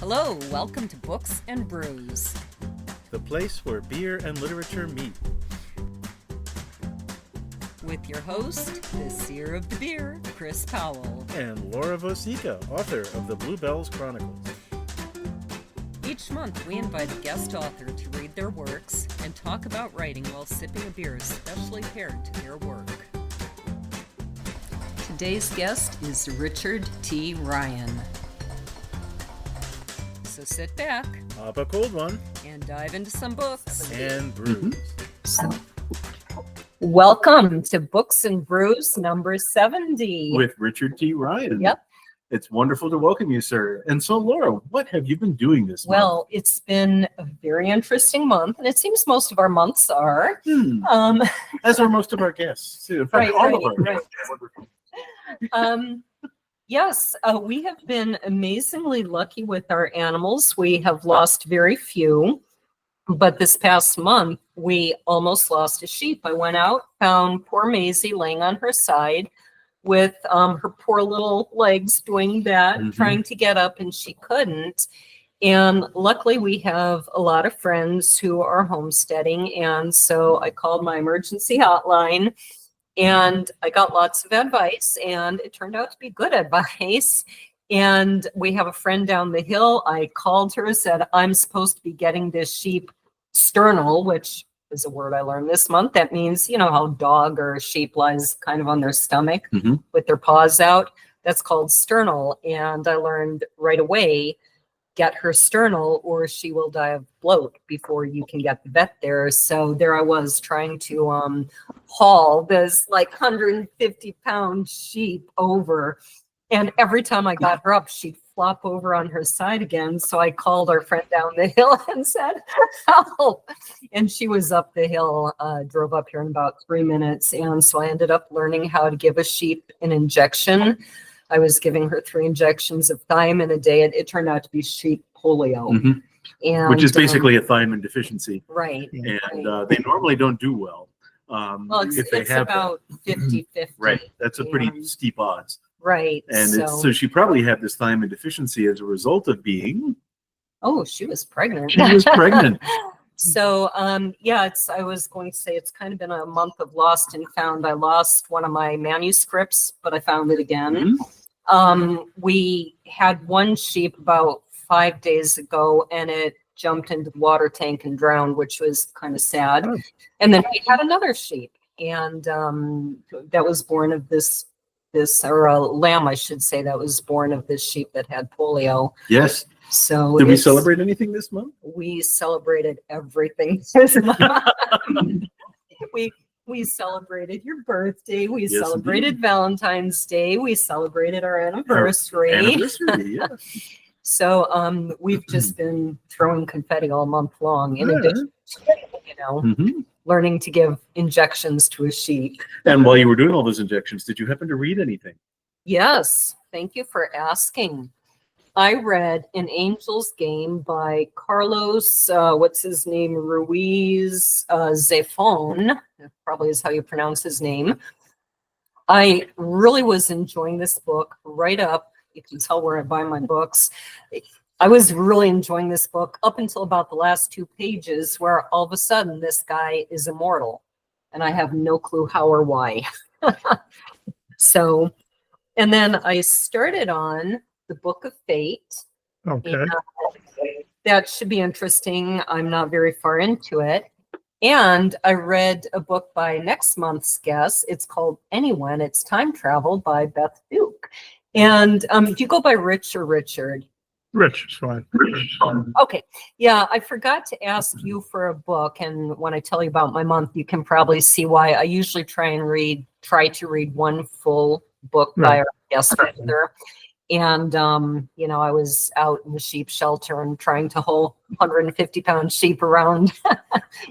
Hello, welcome to Books and Brews, the place where beer and literature meet. with your host, the seer of the beer, Chris Powell. And Laura Vosica, author of the Bluebells Chronicles. Each month, we invite a guest author to read their works and talk about writing while sipping a beer specially paired to their work. Today's guest is Richard T. Ryan. So sit back, Pop a cold one, and dive into some books. and brews. So, welcome to Books and Brews number 70. With Richard T. Ryan. Yep. It's wonderful to welcome you, sir. And so, Laura, what have you been doing this month? Well, it's been a very interesting month, and it seems most of our months are. As are most of our guests. In fact, all of our guests. Yes, we have been amazingly lucky with our animals. We have lost very few, but this past month, we almost lost a sheep. I went out, found poor Maisie laying on her side with her poor little legs doing that, trying to get up, and she couldn't. And luckily, we have a lot of friends who are homesteading, and so I called my emergency hotline, and I got lots of advice, and it turned out to be good advice. And we have a friend down the hill. I called her, said, I'm supposed to be getting this sheep sternal, which is a word I learned this month. That means, you know, how dog or sheep lies kind of on their stomach with their paws out. That's called sternal. And I learned right away, get her sternal or she will die of bloat before you can get the vet there. So there I was trying to haul this like 150-pound sheep over. And every time I got her up, she'd flop over on her side again. So I called our friend down the hill and said, help. And she was up the hill, drove up here in about 3 minutes. And so I ended up learning how to give a sheep an injection. I was giving her 3 injections of thiamine a day, and it turned out to be sheep polio. And, which is basically a thiamine deficiency. right. And they normally don't do well. Well, if they it's have about 50-50. Right. That's a pretty steep odds. Right. And so she probably had this thiamine deficiency as a result of being. Oh, she was pregnant. She was pregnant. So, yeah, I was going to say it's kind of been a month of lost and found. I lost one of my manuscripts, but I found it again. We had one sheep about 5 days ago, and it jumped into the water tank and drowned, which was kind of sad. And then we had another sheep, and that was born of this, or a lamb, I should say, that was born of this sheep that had polio. Yes. So did we celebrate anything this month? We celebrated everything this month. We celebrated your birthday. We celebrated Valentine's Day. We celebrated our anniversary. Yeah. So we've just been throwing confetti all month long. In addition to, you know, learning to give injections to a sheep. And while you were doing all those injections, did you happen to read anything? Yes. Thank you for asking. I read An Angel's Game by Carlos, what's his name? Ruiz Zafón, probably is how you pronounce his name. I really was enjoying this book right up. You can tell where I buy my books. I was really enjoying this book up until about the last 2 pages where all of a sudden this guy is immortal. And I have no clue how or why. So, and then I started on The Book of Fate. Okay. That should be interesting. I'm not very far into it. And I read a book by next month's guest. It's called Anyone. It's Time Travel by Beth Duke. And do you go by Rich or Richard? Rich is fine. Okay. Yeah, I forgot to ask you for a book. And when I tell you about my month, you can probably see why. I usually try to read one full book by our guest author. And, you know, I was out in the sheep shelter and trying to haul 150-pound sheep around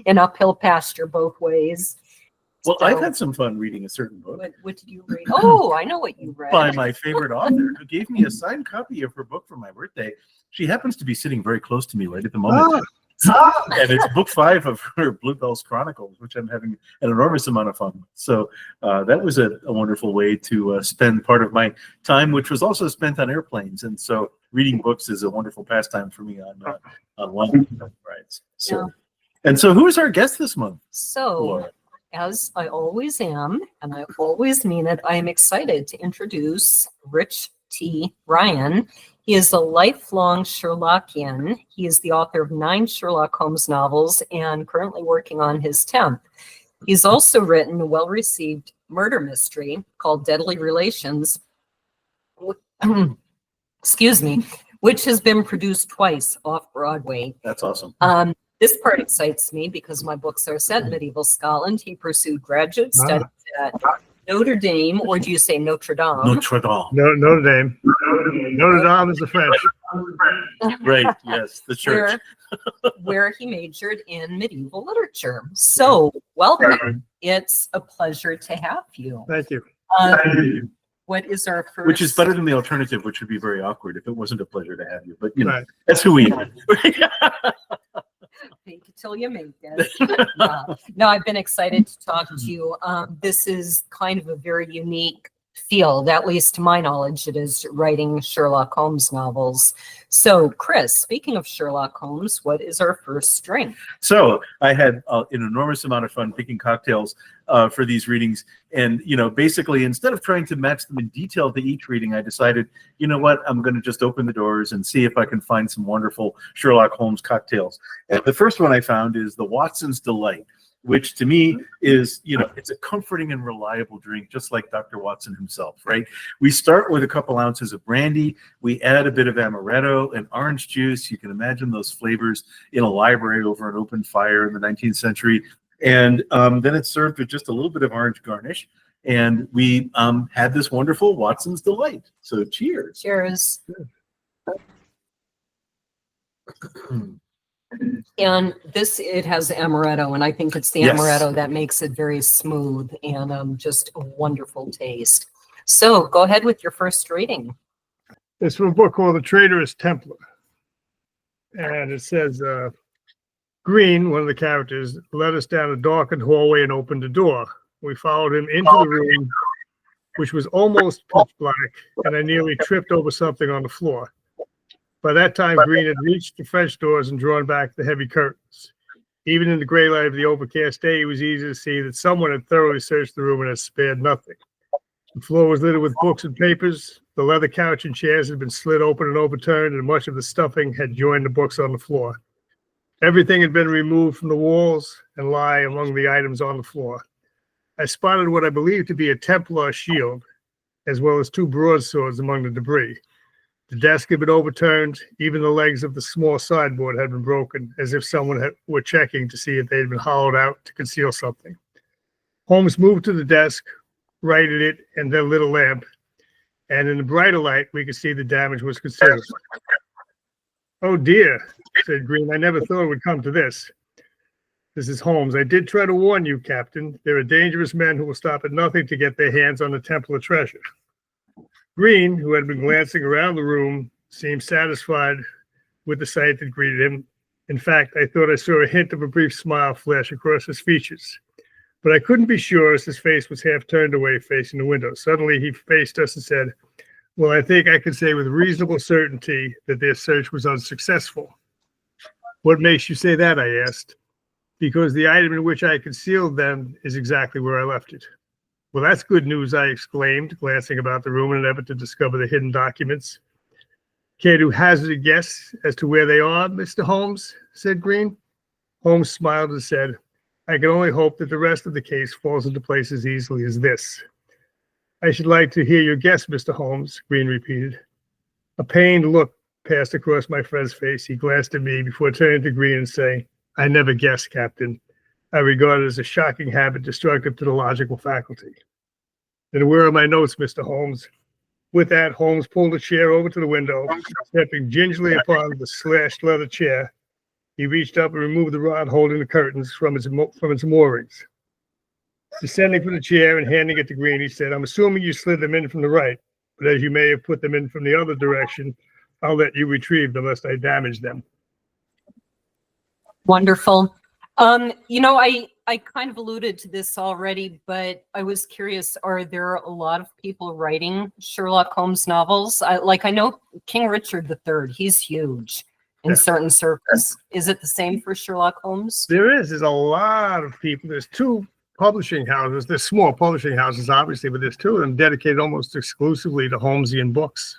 in uphill pasture both ways. Well, So, I've had some fun reading a certain book what did you read? Oh, I know what you read. by my favorite author who gave me a signed copy of her book for my birthday. She happens to be sitting very close to me right at the moment. And it's book 5 of her Bluebells Chronicles, which I'm having an enormous amount of fun with. So that was a wonderful way to spend part of my time, which was also spent on airplanes. And so reading books is a wonderful pastime for me on long rides. So, Yeah. and so, who is our guest this month? So, Laura? as I always am, and I always mean it, I am excited to introduce Rich T. Ryan. He is a lifelong Sherlockian. He is the author of 9 Sherlock Holmes novels and currently working on his 10th. He's also written a well-received murder mystery called Deadly Relations, excuse me, which has been produced twice off-Broadway. That's awesome. This part excites me because my books are set in medieval Scotland. He pursued graduate studies at Notre Dame, or do you say Notre Dame? Notre Dame. Notre Dame. Notre Dame is the French. Right, yes, the church. Where he majored in medieval literature. So, welcome. It's a pleasure to have you. Thank you. What is our first? Which is better than the alternative, which would be very awkward if it wasn't a pleasure to have you. But you know, Right. that's who we are. Fake it till you make it. No, I've been excited to talk to you. This is kind of a very unique field, at least to my knowledge. It is writing Sherlock Holmes novels. So, Chris, speaking of Sherlock Holmes, what is our first drink? So I had an enormous amount of fun picking cocktails for these readings. And, you know, basically, instead of trying to match them in detail to each reading, I decided, you know what, I'm going to just open the doors and see if I can find some wonderful Sherlock Holmes cocktails. And the first one I found is the Watson's Delight, which to me is, you know, it's a comforting and reliable drink, just like Dr. Watson himself, right? We start with a couple ounces of brandy. We add a bit of amaretto and orange juice. You can imagine those flavors in a library over an open fire in the 19th century. And then it's served with just a little bit of orange garnish. And we had this wonderful Watson's Delight. So cheers. Cheers. And this, it has amaretto, and I think it's the Yes. amaretto that makes it very smooth and just a wonderful taste. So go ahead with your first reading. It's from a book called The Traitorous Templar. And it says, Green, one of the characters, led us down a darkened hallway and opened a door. We followed him into the room, which was almost pitch black, and I nearly tripped over something on the floor. By that time, Green had reached the French doors and drawn back the heavy curtains. Even in the gray light of the overcast day, it was easy to see that someone had thoroughly searched the room and had spared nothing. The floor was littered with books and papers. The leather couch and chairs had been slid open and overturned, and much of the stuffing had joined the books on the floor. Everything had been removed from the walls and lay among the items on the floor. I spotted what I believed to be a Templar shield, as well as 2 broadswords among the debris. The desk had been overturned. Even the legs of the small sideboard had been broken, as if someone were checking to see if they had been hollowed out to conceal something. Holmes moved to the desk, righted it, and then lit a lamp. And in the brighter light, we could see the damage was considerable. "Oh dear," said Green. "I never thought it would come to this." "This is Holmes. I did try to warn you, Captain. There are dangerous men who will stop at nothing to get their hands on the Templar treasure." Green, who had been glancing around the room, seemed satisfied with the sight that greeted him. In fact, I thought I saw a hint of a brief smile flash across his features. But I couldn't be sure as his face was half turned away facing the window. Suddenly he faced us and said, "Well, I think I can say with reasonable certainty that their search was unsuccessful." "What makes you say that?" I asked. "Because the item in which I concealed them is exactly where I left it." "Well, that's good news," I exclaimed, glancing about the room in an effort to discover the hidden documents. "Care to hazard a guess as to where they are, Mr. Holmes?" said Green. Holmes smiled and said, "I can only hope that the rest of the case falls into place as easily as this." "I should like to hear your guess, Mr. Holmes," Green repeated. A pained look passed across my friend's face. He glanced at me before turning to Green and saying, "I never guess, Captain. I regard it as a shocking habit destructive to the logical faculty." "Then where are my notes, Mr. Holmes?" With that, Holmes pulled a chair over to the window, stepping gingerly upon the slashed leather chair. He reached up and removed the rod holding the curtains from its moorings. Descending from the chair and handing it to Green, he said, "I'm assuming you slid them in from the right, but as you may have put them in from the other direction, I'll let you retrieve them lest I damage them." Wonderful. I kind of alluded to this already, but I was curious, are there a lot of people writing Sherlock Holmes novels? I know King Richard III, he's huge in certain circles. Is it the same for Sherlock Holmes? There's a lot of people. There's two publishing houses. There's small publishing houses, obviously, but there's two of them dedicated almost exclusively to Holmesian books.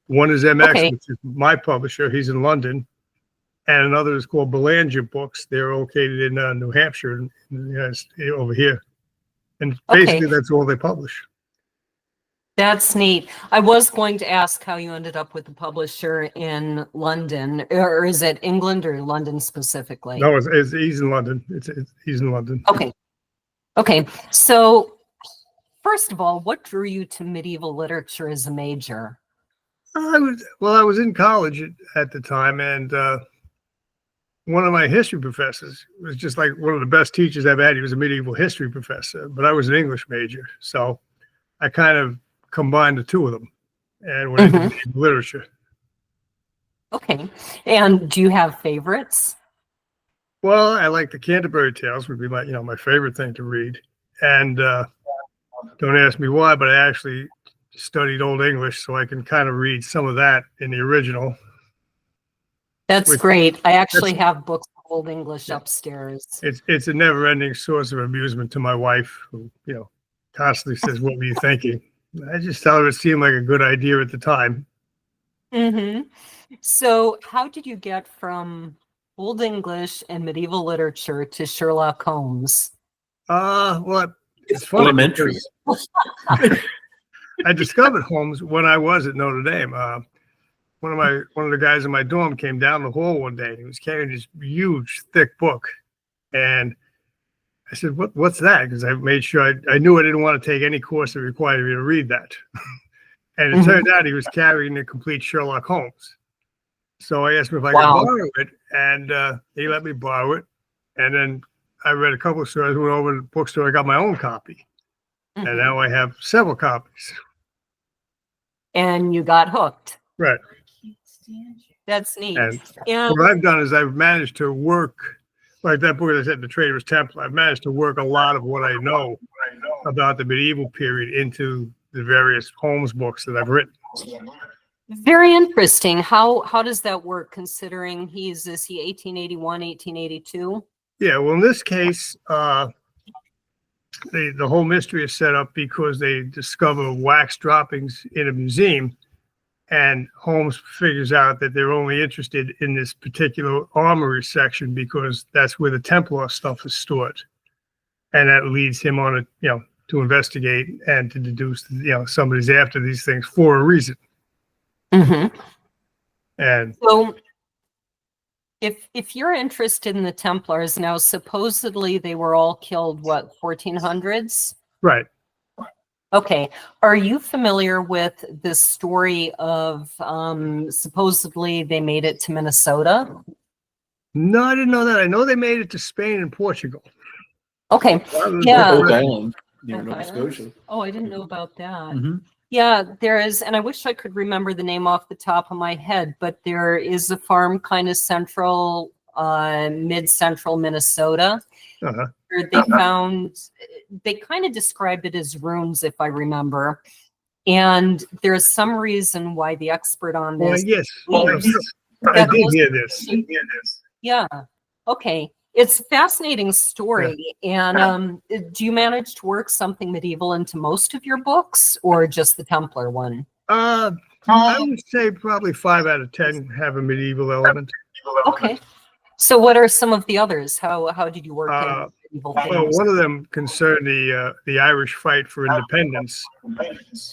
One is MX, which is my publisher. He's in London. And another is called Belanger Books. They're located in New Hampshire, over here. And basically, that's all they publish. That's neat. I was going to ask how you ended up with the publisher in London, or is it England or London specifically? No, he's in London. He's in London. Okay. So, first of all, what drew you to medieval literature as a major? I was in college at the time, and one of my history professors was just like one of the best teachers I've had. He was a medieval history professor, but I was an English major, so I kind of combined the two of them and went into medieval literature. Okay, and do you have favorites? Well, I like the Canterbury Tales would be my favorite thing to read, and don't ask me why, but I actually studied Old English, so I can kind of read some of that in the original. That's great. I actually have books of Old English upstairs. It's a never-ending source of amusement to my wife, who constantly says, "What were you thinking?" I just tell her it seemed like a good idea at the time. So, how did you get from Old English and medieval literature to Sherlock Holmes? Well, it's funny. Elementary. I discovered Holmes when I was at Notre Dame. One of the guys in my dorm came down the hall one day. He was carrying this huge, thick book, and I said, "What's that?" Because I made sure I knew I didn't want to take any course that required me to read that. And it turned out he was carrying the complete Sherlock Holmes. So I asked him if I could borrow it, and he let me borrow it. And then I read a couple of stories, went over to the bookstore, I got my own copy. And now I have several copies. And you got hooked. Right. That's neat. And what I've done is I've managed to work, like that book I said, The Traitorous Templar, I've managed to work a lot of what I know about the medieval period into the various Holmes books that I've written. Very interesting. How does that work, considering is he 1881, 1882? Yeah, well, in this case, the whole mystery is set up because they discover wax droppings in a museum, and Holmes figures out that they're only interested in this particular armory section because that's where the Templar stuff is stored, and that leads him on to investigate and to deduce somebody's after these things for a reason. And so, if you're interested in the Templars now, supposedly they were all killed 1400s? Right. Okay. Are you familiar with this story of supposedly they made it to Minnesota? No, I didn't know that. I know they made it to Spain and Portugal. Okay. Yeah. Oak Island, near Nova Scotia. Oh, I didn't know about that. Yeah, there is, and I wish I could remember the name off the top of my head, but there is a farm kind of central, mid-central Minnesota, where they found, they kind of described it as ruins, if I remember. And there's some reason why the expert on this. Yes, I did hear this. Yeah. Okay. It's a fascinating story. And do you manage to work something medieval into most of your books, or just the Templar one? I would say probably 5 out of 10 have a medieval element. Okay. So what are some of the others? How did you work in medieval things? Well, one of them concerned the Irish fight for independence.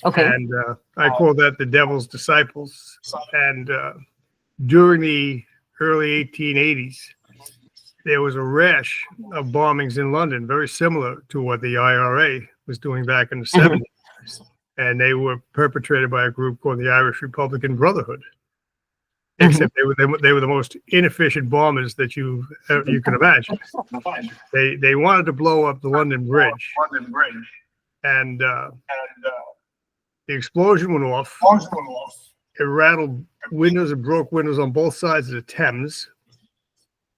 Okay. And I call that the Devil's Disciples. And during the early 1880s, there was a rash of bombings in London, very similar to what the IRA was doing back in the 70s. And they were perpetrated by a group called the Irish Republican Brotherhood. Except they were the most inefficient bombers that you can imagine. They wanted to blow up the London Bridge. And the explosion went off. It rattled windows and broke windows on both sides of the Thames.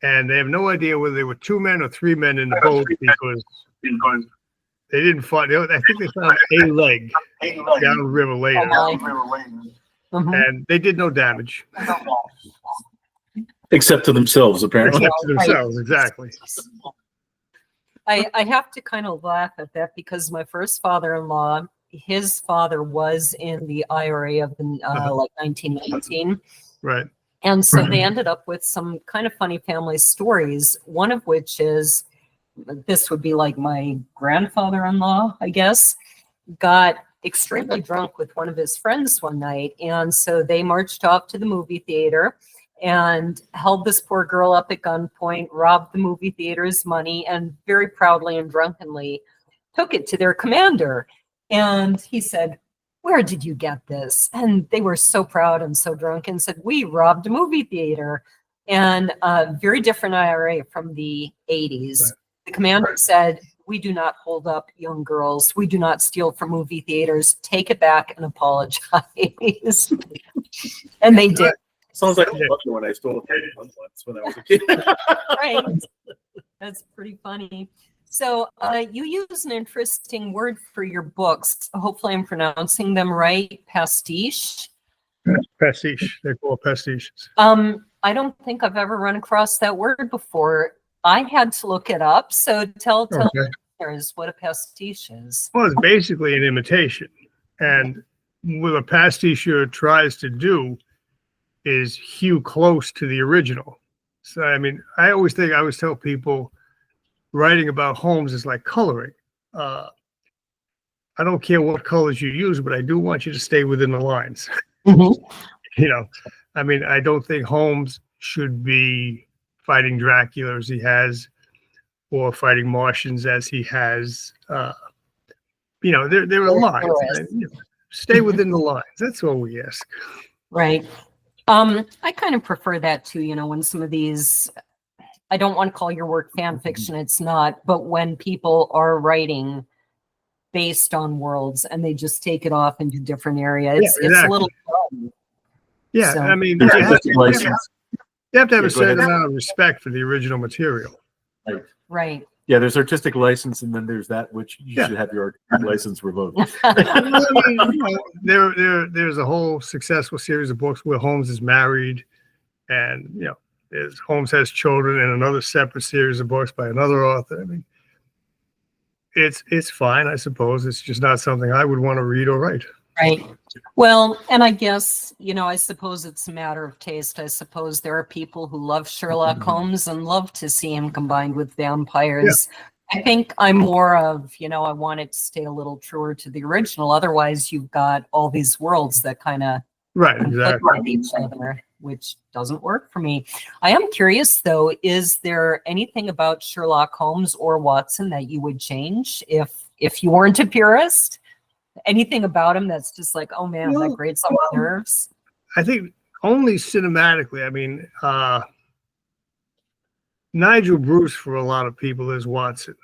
and they have no idea whether they were 2 men or 3 men in the boat because they didn't find. I think they found a leg down the river later, and they did no damage Except to themselves, apparently. except to themselves. Exactly. I have to kind of laugh at that because my first father-in-law, his father was in the IRA of the like 1919. Right. And so they ended up with some kind of funny family stories, one of which is, this would be like my grandfather-in-law, I guess, got extremely drunk with one of his friends one night. And so they marched off to the movie theater and held this poor girl up at gunpoint, robbed the movie theater's money, and very proudly and drunkenly took it to their commander. And he said, "Where did you get this?" And they were so proud and so drunk and said, "We robbed a movie theater." And very different IRA from the 80s. Right. The commander said, "We do not hold up young girls. We do not steal from movie theaters. Take it back and apologize." And they did. Sounds like when I stole a penny once when I was a kid. Right. That's pretty funny. So you use an interesting word for your books. Hopefully I'm pronouncing them right. Pastiche. Pastiche. They're called pastiches. I don't think I've ever run across that word before. I had to look it up. So tell listeners what a pastiche is. Well, it's basically an imitation. And what a pastiche tries to do is hew close to the original. So, I mean, I always tell people writing about Holmes is like coloring. I don't care what colors you use, but I do want you to stay within the lines. You know, I mean, I don't think Holmes should be fighting Dracula as he has, or fighting Martians as he has. You know, there are lines. Stay within the lines. That's all we ask. Right. I kind of prefer that too, you know, when some of these, I don't want to call your work fan fiction, it's not, but when people are writing based on worlds and they just take it off into different areas, it's a little fun. Yeah, So. I mean, you have to have a certain amount of respect for the original material. Right. Yeah, there's artistic license, and then there's that which you should have your artistic license revoked. I mean, you know, there's a whole successful series of books where Holmes is married, and you know, Holmes has children, and another separate series of books by another author. I mean, it's fine, I suppose. It's just not something I would want to read or write. Right. Well, and I guess, you know, I suppose it's a matter of taste. I suppose there are people who love Sherlock Holmes and love to see him combined with vampires. Yeah. I think I'm more of, you know, I want it to stay a little truer to the original. Otherwise, you've got all these worlds that kind of conflict with each other, which doesn't work for me. I am curious, though, is there anything about Sherlock Holmes or Watson that you would change if you weren't a purist? Anything about him that's just like, oh man, that grates on my nerves? I think only cinematically. I mean, Nigel Bruce for a lot of people is Watson,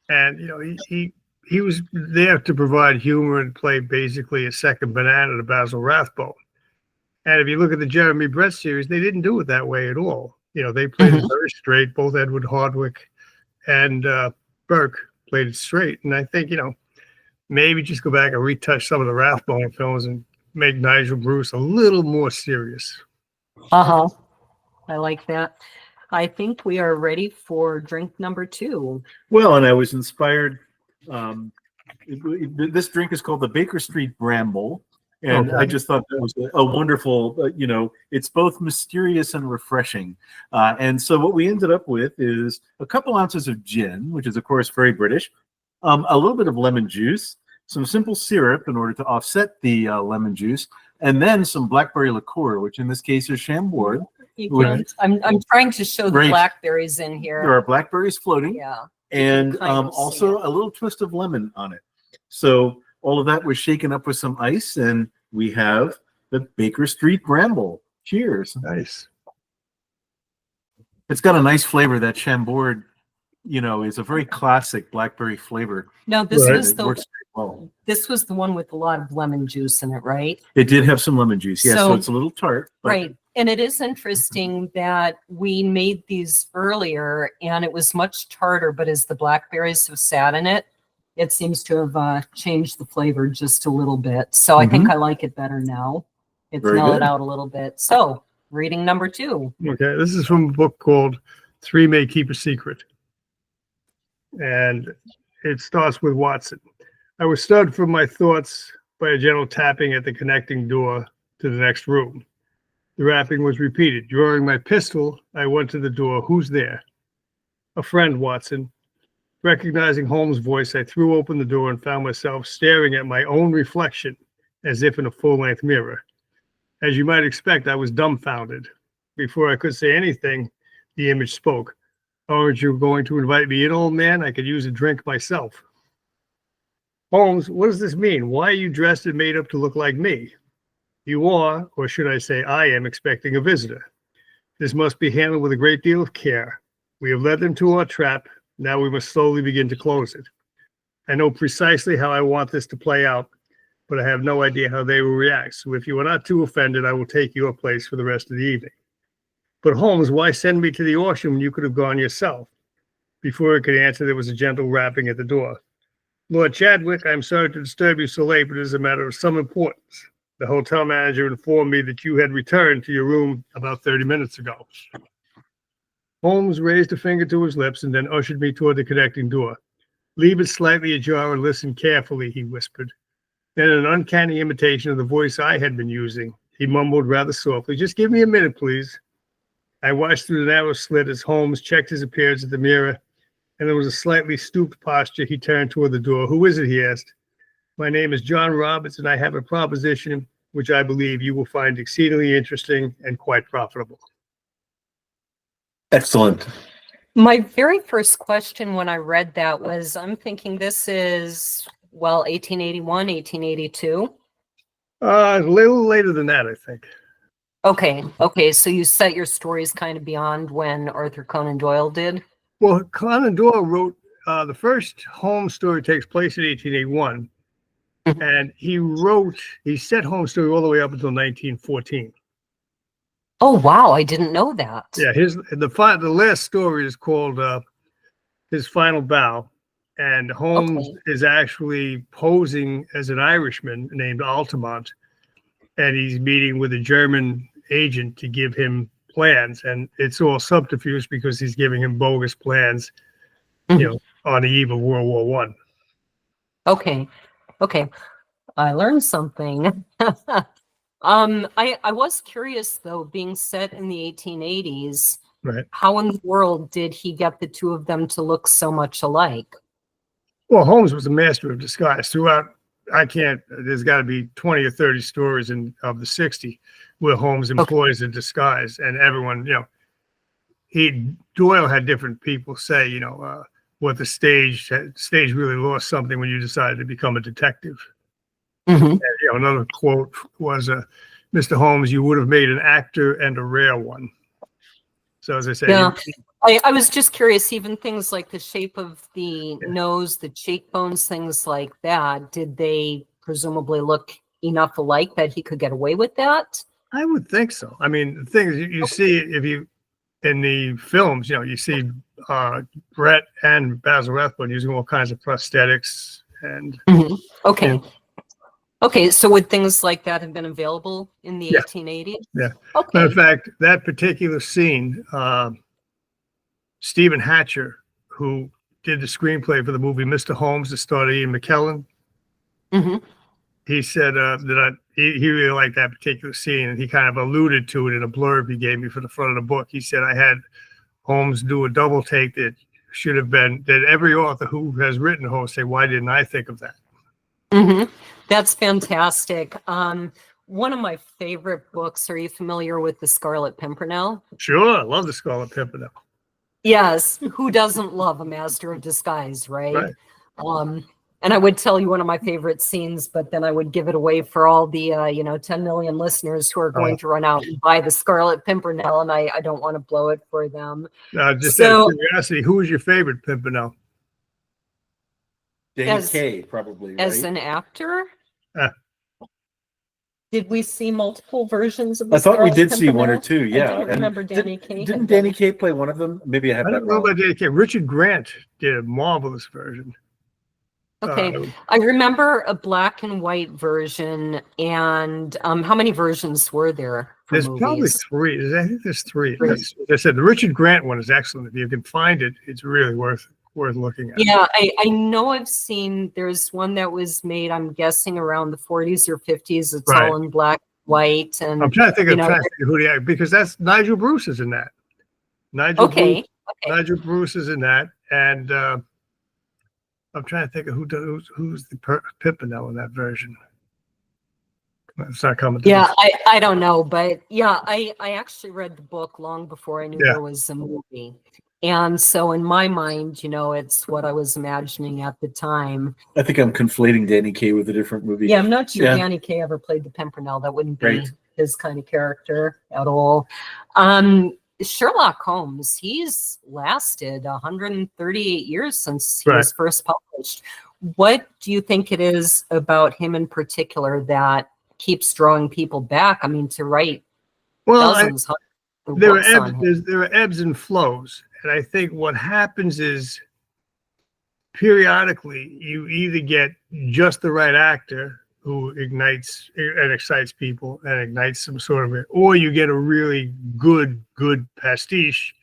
and you know he was there to provide humor and play basically a second banana to Basil Rathbone. And if you look at the Jeremy Brett series, they didn't do it that way at all. You know, they played it very straight. Both Edward Hardwicke and Burke played it straight, and I think, you know, maybe just go back and retouch some of the Rathbone films and make Nigel Bruce a little more serious. I like that. I think we are ready for drink number 2. Well, and I was inspired. This drink is called the Baker Street Bramble. And I just thought that was a wonderful, you know, it's both mysterious and refreshing. And so what we ended up with is a couple ounces of gin, which is, of course, very British, a little bit of lemon juice, some simple syrup in order to offset the lemon juice, and then some blackberry liqueur, which in this case is Chambord. I'm trying to show the blackberries in here. There are blackberries floating. Yeah. And also a little twist of lemon on it. So all of that was shaken up with some ice, and we have the Baker Street Bramble. Cheers. Nice. It's got a nice flavor. That Chambord, you know, is a very classic blackberry flavor. No, this is the Oh, this was the one with a lot of lemon juice in it, right? it did have some lemon juice. Yeah, so So- it's a little tart. But Right. And it is interesting that we made these earlier and it was much tartar, but as the blackberries have sat in it, it seems to have changed the flavor just a little bit. So I think I like it better now. It's Very mellowed good. out a little bit. So reading number 2. Okay, this is from a book called Three May Keep a Secret. And it starts with Watson. I was stirred from my thoughts by a gentle tapping at the connecting door to the next room. The rapping was repeated. Drawing my pistol, I went to the door. Who's there? A friend, Watson. Recognizing Holmes' voice, I threw open the door and found myself staring at my own reflection as if in a full-length mirror. As you might expect, I was dumbfounded. Before I could say anything, the image spoke. Aren't you going to invite me in, old man? I could use a drink myself. Holmes, what does this mean? Why are you dressed and made up to look like me? You are, or should I say I am, expecting a visitor. This must be handled with a great deal of care. We have led them to our trap. Now we must slowly begin to close it. I know precisely how I want this to play out, but I have no idea how they will react. So if you are not too offended, I will take your place for the rest of the evening. But Holmes, why send me to the auction when you could have gone yourself? Before I could answer, there was a gentle rapping at the door. Lord Chadwick, I'm sorry to disturb you so late, but it is a matter of some importance. The hotel manager informed me that you had returned to your room about 30 minutes ago. Holmes raised a finger to his lips and then ushered me toward the connecting door. Leave it slightly ajar and listen carefully, he whispered. Then, in an uncanny imitation of the voice I had been using, he mumbled rather softly, just give me a minute, please. I watched through the narrow slit as Holmes checked his appearance at the mirror, and there was a slightly stooped posture. He turned toward the door. Who is it, he asked. My name is John Roberts, and I have a proposition which I believe you will find exceedingly interesting and quite profitable. excellent. My very first question when I read that was, I'm thinking this is, 1881, 1882. A little later than that, I think. Okay. So you set your stories kind of beyond when Arthur Conan Doyle did? Well, Conan Doyle wrote the first Holmes story takes place in 1881, and he set Holmes' story all the way up until 1914. Oh, wow. I didn't know that. Yeah, the last story is called His Final Bow, and Holmes is actually posing as an Irishman named Altamont, and he's meeting with a German agent to give him plans, and it's all subterfuge because he's giving him bogus plans, on the eve of World War One. Okay. I learned something. I was curious though, being set in the 1880s, Right. how in the world did he get the two of them to look so much alike? Well, Holmes was a master of disguise throughout. There's got to be 20 or 30 stories of the 60 where Holmes employs a disguise, and everyone, Doyle had different people say, what the stage really lost something when you decided to become a detective. And, another quote was, Mr. Holmes, you would have made an actor and a rare one. So as I say, I was just curious, even things like the shape of the nose, the cheekbones, things like that, did they presumably look enough alike that he could get away with that? I would think so. I mean, the thing is, you see, in the films, you see Brett and Basil Rathbone using all kinds of prosthetics and. Okay, so would things like that have been available in the 1880s? Yeah. Okay. Matter of fact, that particular scene, Stephen Hatcher, who did the screenplay for the movie Mr. Holmes, that starred Ian McKellen, he said he really liked that particular scene, and he kind of alluded to it in a blurb he gave me for the front of the book. He said, I had Holmes do a double take that should have been, that every author who has written Holmes say, why didn't I think of that? That's fantastic. One of my favorite books, are you familiar with The Scarlet Pimpernel? Sure, I love The Scarlet Pimpernel. Yes, who doesn't love a master of disguise, right? And I would tell you one of my favorite scenes, but then I would give it away for all the 10 million listeners who are going to run out and buy The Scarlet Pimpernel, and I don't want to blow it for them. Just out of curiosity, who was your favorite Pimpernel? Danny As- Kaye, probably, As right? an actor, Uh. did we see multiple versions of I the thought we Scarlet did see one or Pimpernel? two, yeah. I don't And remember Danny Kaye. Didn't Danny Kaye play one of them? Maybe I have I that don't know wrong. about Danny Kaye. Richard Grant did a marvelous version. Okay, I remember a black and white version, and how many versions were there for There's probably movies? three. I think there's three. Three. As I said, the Richard Grant one is excellent. If you can find it, it's really worth looking at. Yeah, I know I've seen, there's one that was made, I'm guessing around the 40s or 50s. It's Right. all in black and white. And I'm trying to think you of know, who the actor, because that's Nigel Bruce is in that. Nigel okay, Bruce, Nigel Bruce is in that, and I'm trying to think of who's the Pimpernel in that version. It's not coming. To yeah, me. I don't know, but yeah, I actually read the book long before I knew Yeah. there was a movie. And so in my mind, you know, it's what I was imagining at the time. I think I'm conflating Danny Kaye with a different movie. Yeah, I'm not sure Yeah. Danny Kaye ever played the Pimpernel. That wouldn't be Right. his kind of character at all. Sherlock Holmes, he's lasted 138 years since he was first published. What do you think it is about him in particular that keeps drawing people back? I mean, to write dozens, hundreds of there books on him. are ebbs and flows, and I think what happens is periodically you either get just the right actor who ignites and excites people and ignites some sort of it, or you get a really good pastiche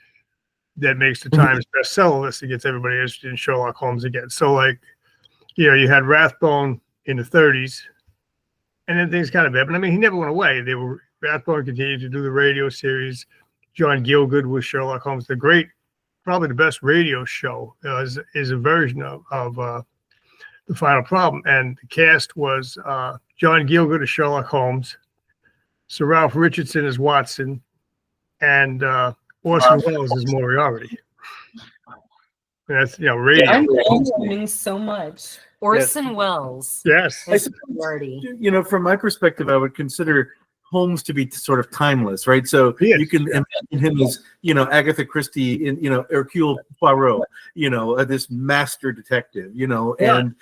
that makes the Times bestseller list and gets everybody interested in Sherlock Holmes again. So, like, you know, you had Rathbone in the 30s, and then things kind of happened. I mean, he never went away. Rathbone continued to do the radio series. John Gielgud was Sherlock Holmes. Probably the best radio show is a version of The Final Problem. And the cast was John Gielgud as Sherlock Holmes, Sir Ralph Richardson as Watson, and Orson Welles as Moriarty. And that's, you know, radio. I'm learning so much. Orson Welles. Yes. I suppose, Moriarty. you know, from my perspective, I would consider Holmes to be sort of timeless, right? So Yes. you can imagine him as, you know, Agatha Christie in, you know, Hercule Poirot, you know, this master detective, you know, and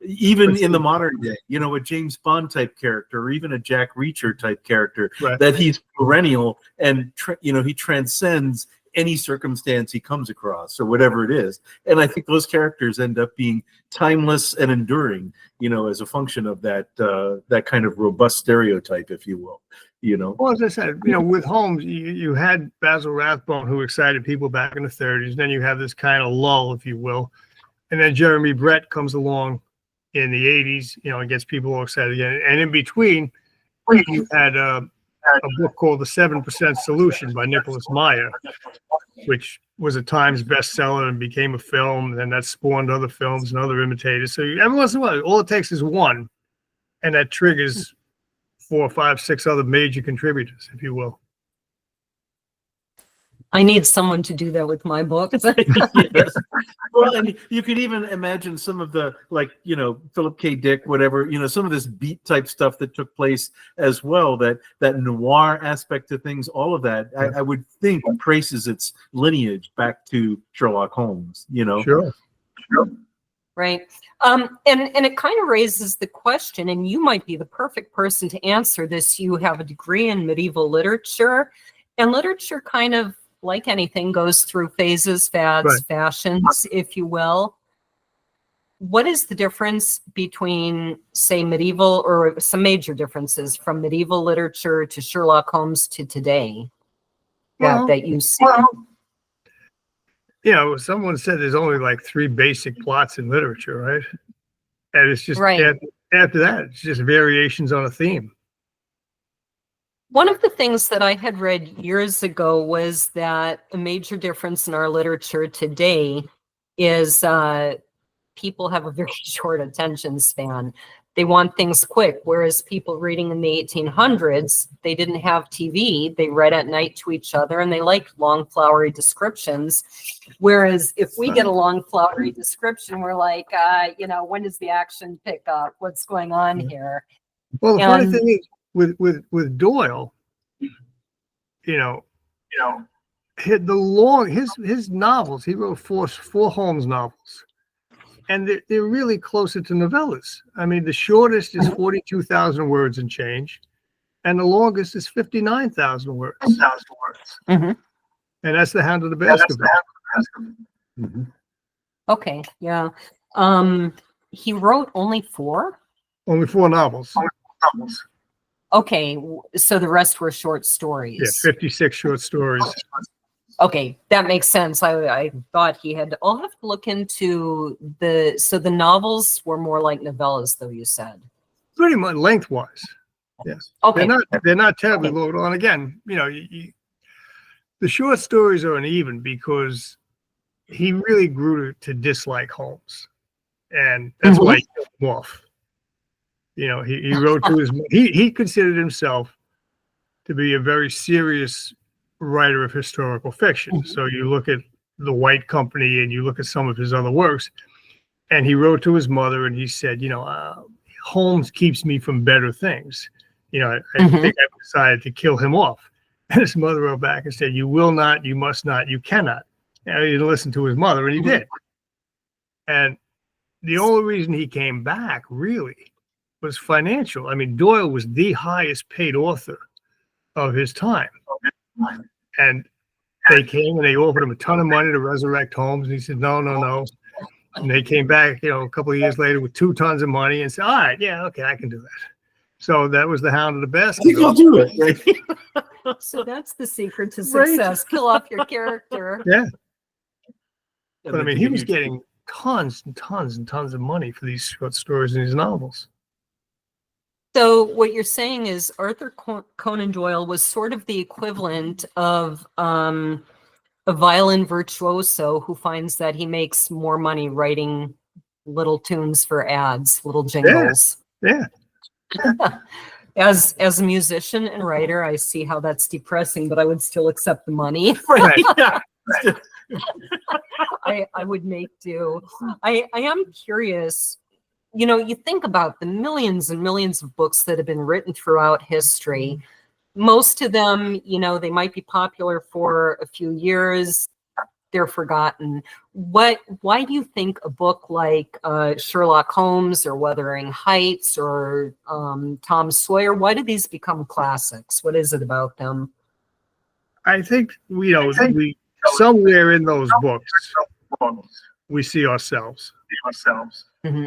even in the modern day, you know, a James Bond type character, or even a Jack Reacher type character, Right. that he's perennial and, you know, he transcends any circumstance he comes across or whatever it is. And I think those characters end up being timeless and enduring, you know, as a function of that that kind of robust stereotype, if you will, you know. Well, as I said, you know, with Holmes, you had Basil Rathbone, who excited people back in the 30s. Then you have this kind of lull, if you will. And then Jeremy Brett comes along in the 80s, you know, and gets people all excited again. And in between, you had a book called The 7% Solution by Nicholas Meyer, which was a Times bestseller and became a film. And then that spawned other films and other imitators. So every once in a while, all it takes is one, and that triggers 4, 5, 6 other major contributors, if you will. I need someone to do that with my books. Yes. Well, and you could even imagine some of the, like, you know, Philip K. Dick, whatever, you know, some of this beat type stuff that took place as well, that noir aspect of things, all of that, I would think traces its lineage back to Sherlock Holmes, you know. Sure. Right. And it kind of raises the question, and you might be the perfect person to answer this. You have a degree in medieval literature, and literature kind of, like anything, goes through phases, fads, Right. fashions, if you will. What is the difference between, say, medieval, or some major differences from medieval literature to Sherlock Holmes to today that you see? You know, someone said there's only like 3 basic plots in literature, right? And it's just Right. after that, it's just variations on a theme. One of the things that I had read years ago was that a major difference in our literature today is people have a very short attention span. They want things quick, whereas people reading in the 1800s, they didn't have TV. They read at night to each other, and they liked long, flowery descriptions. Whereas if we get a long, flowery description, we're like, you know, when does the action pick up? What's going on here? Well, the funny And- thing is, with Doyle, you know, his novels, he wrote four Holmes novels. And they're really closer to novellas. I mean, the shortest is 42,000 words and change, and the longest is 59,000 words. Mm-hmm. And that's the Hound of the Baskerville. Okay, yeah. He wrote only 4? Only 4 novels. Okay, so the rest were short stories. Yeah, 56 short stories. Okay, that makes sense. I thought he had. I'll have to look into the. So the novels were more like novellas, though, you said. Pretty much lengthwise. Yes. Okay. They're not terribly Okay. long. And again, the short stories are uneven because he really grew to dislike Holmes, and that's why he killed him off. He wrote to his. He considered himself to be a very serious writer of historical fiction. So you look at The White Company and you look at some of his other works, and he wrote to his mother and he said, Holmes keeps me from better things. I think I've decided to kill him off. And his mother wrote back and said, you will not, you must not, you cannot. And he listened to his mother, and he did. And the only reason he came back really was financial. I mean, Doyle was the highest paid author of his time. And they came and they offered him a ton of money to resurrect Holmes. And he said, no, no, no. And they came back, a couple of years later with 2 tons of money and said, all right, yeah, okay, I can do that. So that was the Hound of the Baskerville. You'll do it, right? So that's the secret to success. Kill off your character. Yeah. But I mean, he was getting tons and tons and tons of money for these short stories and these novels. So what you're saying is Arthur Conan Doyle was sort of the equivalent of a violin virtuoso who finds that he makes more money writing little tunes for ads, little jingles. Yeah. As a musician and writer, I see how that's depressing, but I would still accept the money. Right. I would make do. I am curious. You think about the millions and millions of books that have been written throughout history. Most of them, they might be popular for a few years. They're forgotten. Why do you think a book like Sherlock Holmes or Wuthering Heights or Tom Sawyer, why do these become classics? What is it about them? I think, we somewhere in those books, we see ourselves.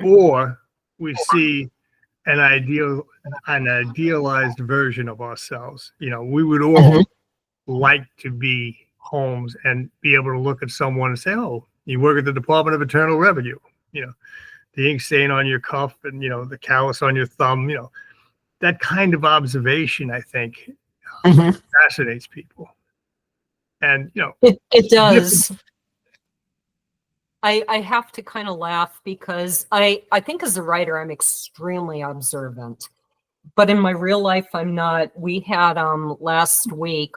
Or we see an idealized version of ourselves. We would all like to be Holmes and be able to look at someone and say, oh, you work at the Department of Internal Revenue, the ink stain on your cuff and, the callus on your thumb, that kind of observation, I think, fascinates people. And, it does. I have to kind of laugh because I think as a writer, I'm extremely observant, but in my real life, I'm not. We had last week,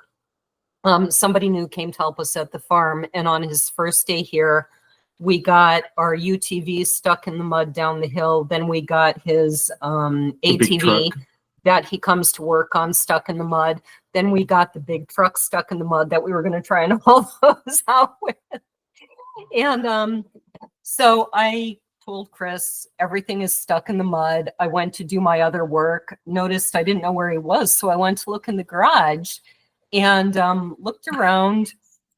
somebody new came to help us at the farm, and on his first day here, we got our UTV stuck in the mud down the hill. Then we got his ATV that he comes to work on stuck in the mud. Then we got the big truck stuck in the mud that we were going to try and haul those out with. And so I told Chris, everything is stuck in the mud. I went to do my other work, noticed I didn't know where he was. So I went to look in the garage and looked around,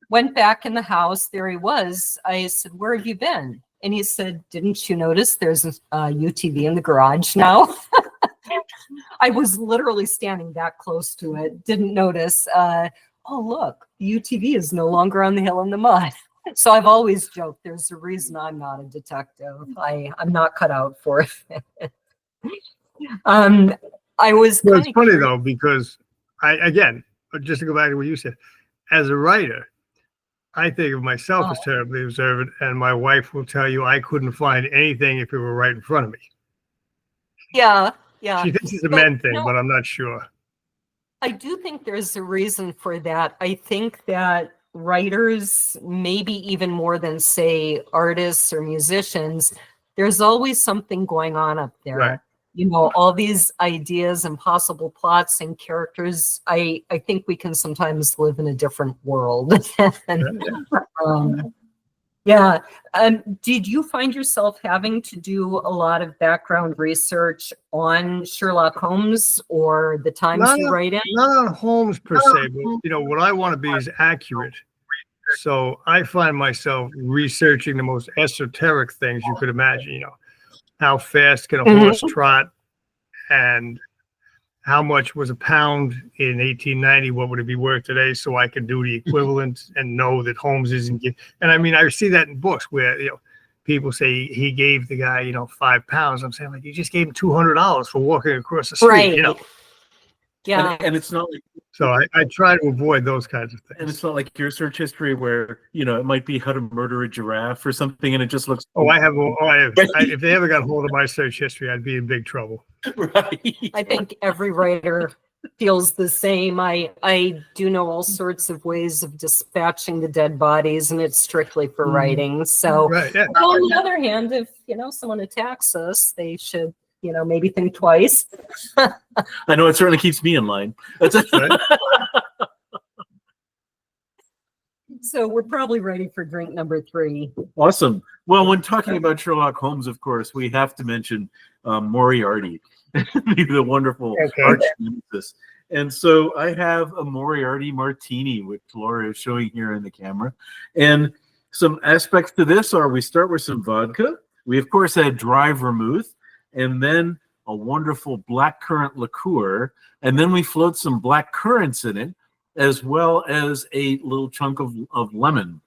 went back in the house. There he was. I said, where have you been? And he said, didn't you notice there's a UTV in the garage now? I was literally standing that close to it, didn't notice. Oh, look, the UTV is no longer on the hill in the mud. So I've always joked, there's a reason I'm not a detective. I'm not cut out for it. I was. Well, it's funny though, because just to go back to what you said, as a writer, I think of myself as terribly observant, and my wife will tell you I couldn't find anything if it were right in front of me. Yeah. She thinks it's a men thing, but I'm not sure. I do think there's a reason for that. I think that writers, maybe even more than, say, artists or musicians, there's always something going on up there. Right. All these ideas and possible plots and characters. I think we can sometimes live in a different world. Yeah. Did you find yourself having to do a lot of background research on Sherlock Holmes or the times you write in? Not on Holmes per se, but what I want to be is accurate. So I find myself researching the most esoteric things you could imagine. How fast can a horse trot, and how much was a pound in 1890? What would it be worth today? So I can do the equivalent and know that Holmes isn't. And I mean, I see that in books where people say he gave the guy 5 pounds. I'm saying, like, you just gave him $200 for walking across the street. Right. Yeah. And it's not like, so I try to avoid those kinds of things. and it's not like your search history where it might be how to murder a giraffe or something, and it just looks. I have. If they ever got hold of my search history, I'd be in big trouble. Right. I think every writer feels the same. I do know all sorts of ways of dispatching the dead bodies, and it's strictly for writing. So, Right. Yeah. well, on the other hand, if someone attacks us, they should maybe think twice. I know it certainly keeps me in line. Right. So we're probably ready for drink number 3. Awesome. Well, when talking about Sherlock Holmes, of course, we have to mention Moriarty, the wonderful arch nemesis. And so I have a Moriarty Martini, which Laura is showing here in the camera. And some aspects to this are we start with some vodka. We, of course, had dry vermouth, and then a wonderful blackcurrant liqueur. And then we float some black currants in it, as well as a little chunk of lemon.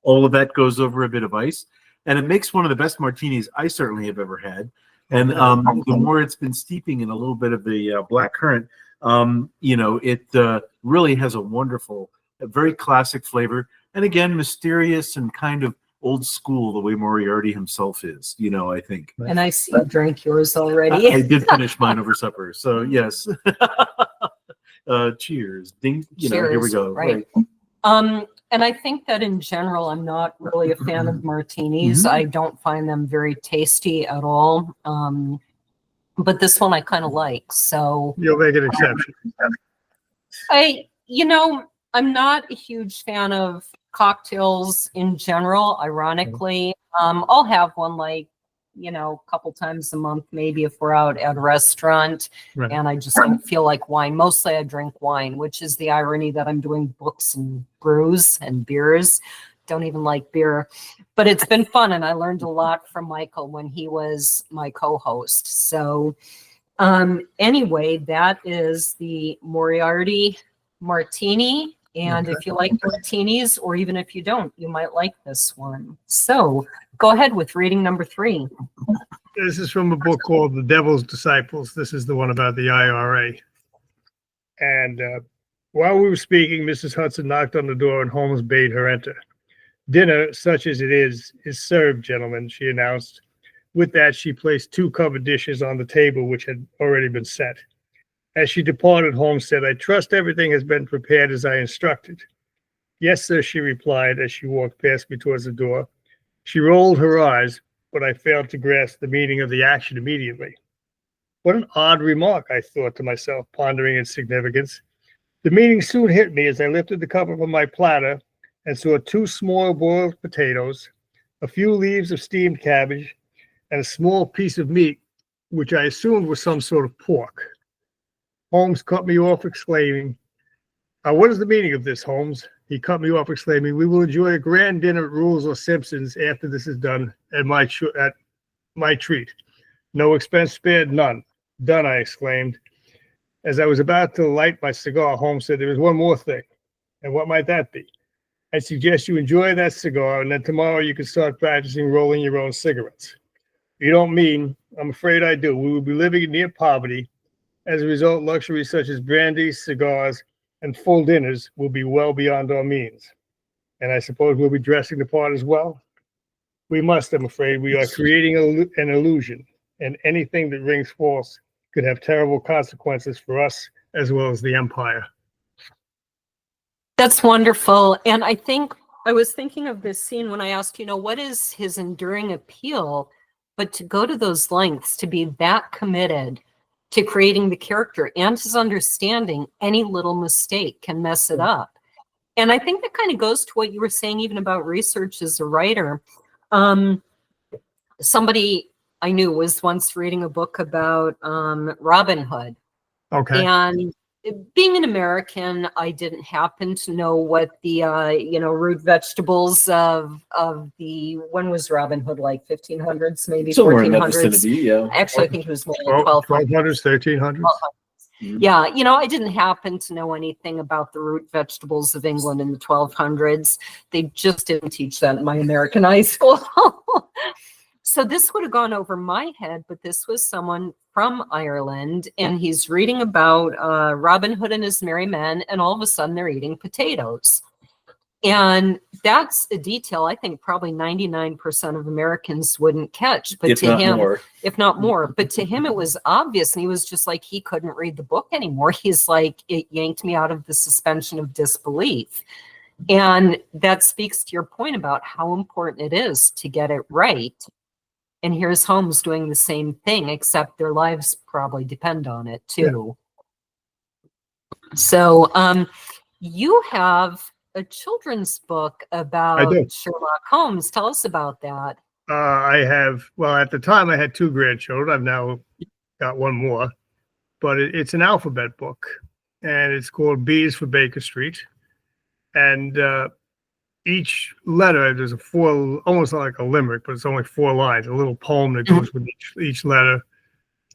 All of that goes over a bit of ice, and it makes one of the best martinis I certainly have ever had. And the more it's been steeping in a little bit of the black currant, it really has a wonderful, a very classic flavor. And again, mysterious and kind of old school, the way Moriarty himself is, I think. And I see you drank yours already. I did finish mine over supper, so yes. Cheers. Ding. Cheers, here we go. Right. And I think that in general, I'm not really a fan of martinis. I don't find them very tasty at all. But this one I kind of like. So You'll make an exception. I'm not a huge fan of cocktails in general. Ironically, I'll have one a couple times a month, maybe if we're out at a restaurant, Right. and I just don't feel like wine. Mostly I drink wine, which is the irony that I'm doing books and brews and beers. Don't even like beer, but it's been fun. And I learned a lot from Michael when he was my co-host. So anyway, that is the Moriarty Martini. And if you like martinis, or even if you don't, you might like this one. So go ahead with reading number 3. This is from a book called The Devil's Disciples. This is the one about the IRA. And while we were speaking, Mrs. Hudson knocked on the door and Holmes bade her enter. Dinner, such as it is served, gentlemen, she announced. With that, she placed 2 covered dishes on the table, which had already been set. As she departed, Holmes said, "I trust everything has been prepared as I instructed." "Yes, sir," she replied as she walked past me towards the door. She rolled her eyes, but I failed to grasp the meaning of the action immediately. What an odd remark, I thought to myself, pondering its significance. The meaning soon hit me as I lifted the cover from my platter and saw 2 small boiled potatoes, a few leaves of steamed cabbage, and a small piece of meat, which I assumed was some sort of pork. Holmes cut me off, exclaiming, "What is the meaning of this, Holmes?" He cut me off, exclaiming, "We will enjoy a grand dinner at Rules or Simpson's after this is done at my treat. No expense spared, none." "Done," I exclaimed. As I was about to light my cigar, Holmes said, "There is one more thing." "And what might that be?" "I suggest you enjoy that cigar, and then tomorrow you can start practicing rolling your own cigarettes." "You don't mean?" "I'm afraid I do. We will be living near poverty. As a result, luxuries such as brandy, cigars, and full dinners will be well beyond our means. And I suppose we'll be dressing the part as well." "We must, I'm afraid. We are creating an illusion, and anything that rings false could have terrible consequences for us as well as the empire." That's wonderful. And I think I was thinking of this scene when I asked, what is his enduring appeal? But to go to those lengths, to be that committed to creating the character and his understanding, any little mistake can mess it up. And I think that kind of goes to what you were saying, even about research as a writer. Somebody I knew was once reading a book about Robin Hood. Okay. And being an American, I didn't happen to know what the root vegetables of the, when was Robin Hood, like 1500s, maybe Somewhere in that 1400s? vicinity, yeah. Actually, I think it was more like 1200s, 1300s. Yeah, I didn't happen to know anything about the root vegetables of England in the 1200s. They just didn't teach that in my American high school. So this would have gone over my head, but this was someone from Ireland, and he's reading about Robin Hood and his merry men, and all of a sudden they're eating potatoes. And that's a detail I think probably 99% of Americans wouldn't catch, but to him, if not more, but to him it was obvious, and he was just like, he couldn't read the book anymore. He's like, it yanked me out of the suspension of disbelief. And that speaks to your point about how important it is to get it right. And here's Holmes doing the same thing, except their lives probably depend on it too. Yeah. So you have a children's book about Sherlock Holmes. Tell us about that. I have, well, at the time I had 2 grandchildren. I've now got 1 more, but it's an alphabet book, and it's called B's for Baker Street. And each letter, there's a 4, almost like a limerick, but it's only 4 lines, a little poem that goes with each letter.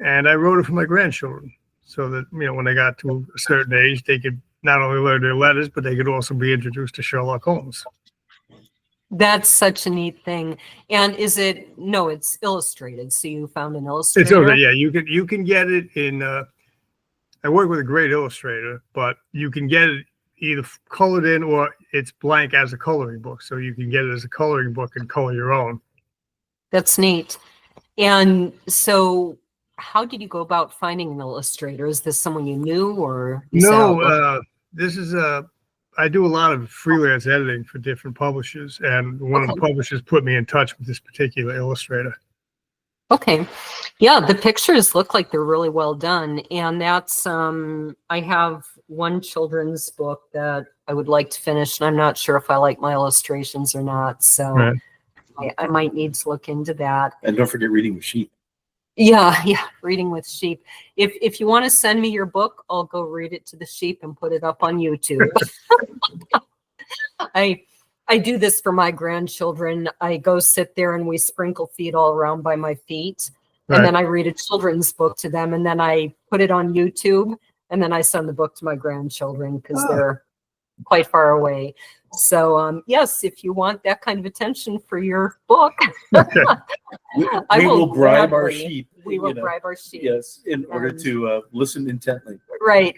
And I wrote it for my grandchildren so that, when they got to a certain age, they could not only learn their letters, but they could also be introduced to Sherlock Holmes. That's such a neat thing. And is it, no, it's illustrated. So you found an illustrator? It's okay, yeah. You can get it in, I work with a great illustrator, but you can get it either colored in or it's blank as a coloring book. So you can get it as a coloring book and color your own. That's neat. And so how did you go about finding an illustrator? Is this someone you knew, or? No, this is I do a lot of freelance editing for different publishers, and one of the publishers put me in touch with this particular illustrator. Okay. Yeah, the pictures look like they're really well done. And that's, I have one children's book that I would like to finish, and I'm not sure if I like my illustrations or not. So I might need to look into that. And don't forget Reading with Sheep. Yeah, Reading with Sheep. If you want to send me your book, I'll go read it to the sheep and put it up on YouTube. I do this for my grandchildren. I go sit there and we sprinkle feed all around by my feet. And then I read a children's book to them, and then I put it on YouTube, and then I send the book to my grandchildren because they're quite far away. So yes, if you want that kind of attention for your book, we will bribe our sheep. We will bribe our sheep. Yes, in order to listen intently. Right.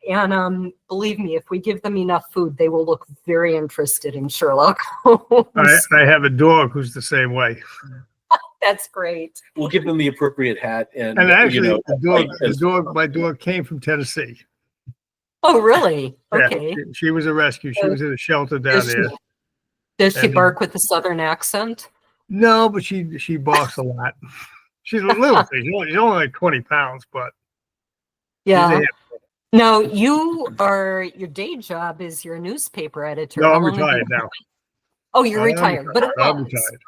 And believe me, if we give them enough food, they will look very interested in Sherlock Holmes. I have a dog who's the same way. That's great. We'll give them the appropriate hat. And actually, my dog came from Tennessee. Oh, really? Okay. Yeah, she was a rescue. She was in a shelter down there. Does she bark with a Southern accent? No, but she barks a lot. She's a little thing. She's only like 20 pounds, but yeah. Now, your day job is you're a newspaper editor. No, I'm retired now. Oh, you're retired. But I'm retired.